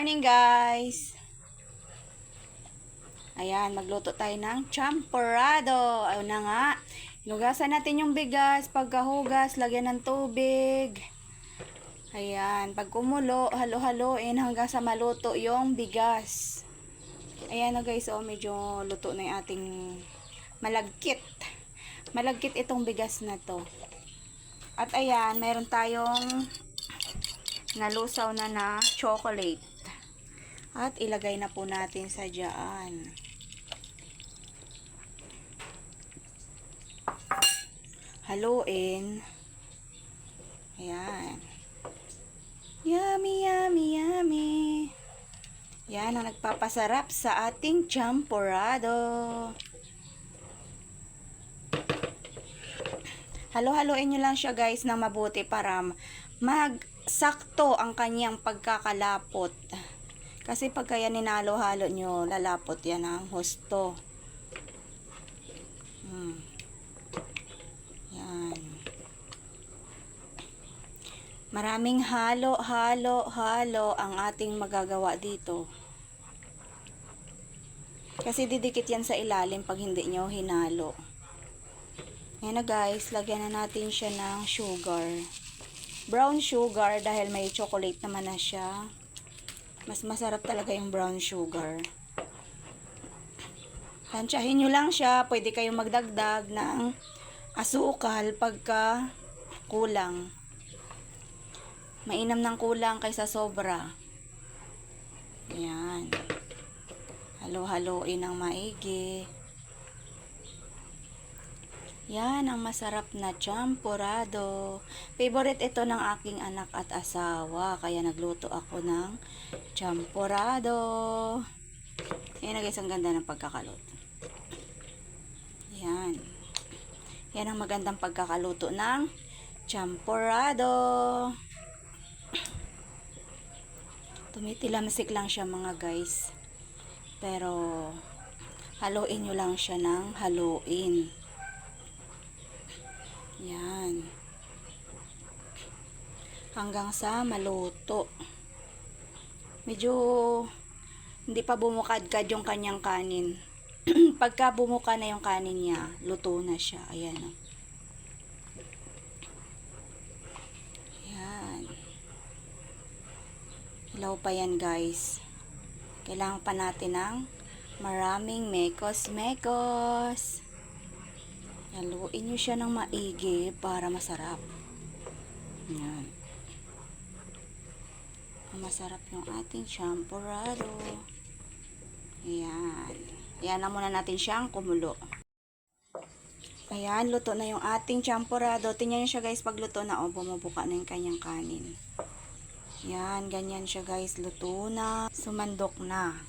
Morning guys! Ayan, magluto tayo ng champorado. Ayun na nga. Hinugasan natin yung bigas. Pagkahugas, lagyan ng tubig. Ayan, pag kumulo, halo-haloin hanggang sa maluto yung bigas. Ayan na guys, oh, medyo luto na yung ating malagkit. Malagkit itong bigas na to. At ayan, mayroon tayong nalusaw na chocolate. At ilagay na po natin sa dyan. Haluin. Ayan. Yummy, yummy, yummy. Yan ang nagpapasarap sa ating champorado. Halo-haloin nyo lang siya guys na mabuti para magsakto ang kanyang pagkakalapot. Kasi pagka yan ninalo-halo nyo, lalapot yan ang husto. Yan. Maraming halo ang ating magagawa dito. Kasi didikit yan sa ilalim pag hindi nyo hinalo. Ngayon na guys, lagyan na natin siya ng sugar. Brown sugar dahil may chocolate naman na siya. Mas masarap talaga yung brown sugar. Tansyahin nyo lang siya. Pwede kayong magdagdag ng asukal pagka kulang. Mainam ng kulang kaysa sobra. Ayan. Halo-haloin ng maigi. Yan ang masarap na champorado. Favorite ito ng aking anak at asawa. Kaya nagluto ako ng champorado. Yan na guys, ang ganda ng pagkakaluto. Yan. Yan ang magandang pagkakaluto ng champorado. Tumitilamsik lang siya mga guys. Pero haluin nyo lang siya ng haluin. Yan. Hanggang sa maluto. Medyo hindi pa bumukadkad yung kanyang kanin. Pagka bumuka na yung kanin niya, luto na siya. Ayan. Yan. Hilaw pa yan guys. Kailangan pa natin ng maraming mekos-mekos. Haluin nyo siya ng maigi para masarap. Yan. Masarap yung ating champorado. Ayan. Ayan na muna natin siyang kumulo. Ayan, luto na yung ating champorado. Tingnan nyo siya guys, pag luto na, oh, bumubuka na yung kanyang kanin. Yan, ganyan siya guys, luto na. Sumandok na.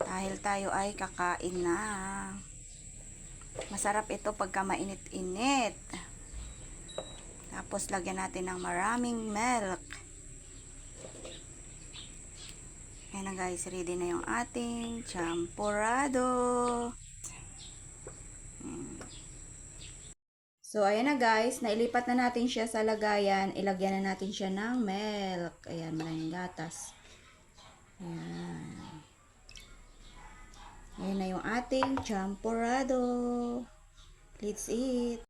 Dahil tayo ay kakain na. Masarap ito pagka mainit-init. Tapos lagyan natin ng maraming milk. Ayan na guys, ready na yung ating champorado. So ayan na guys, nailipat na natin siya sa lagayan. Ilagyan na natin siya ng milk. Ayan, maraming gatas. Ayan. Ayan na yung ating champorado. Let's eat.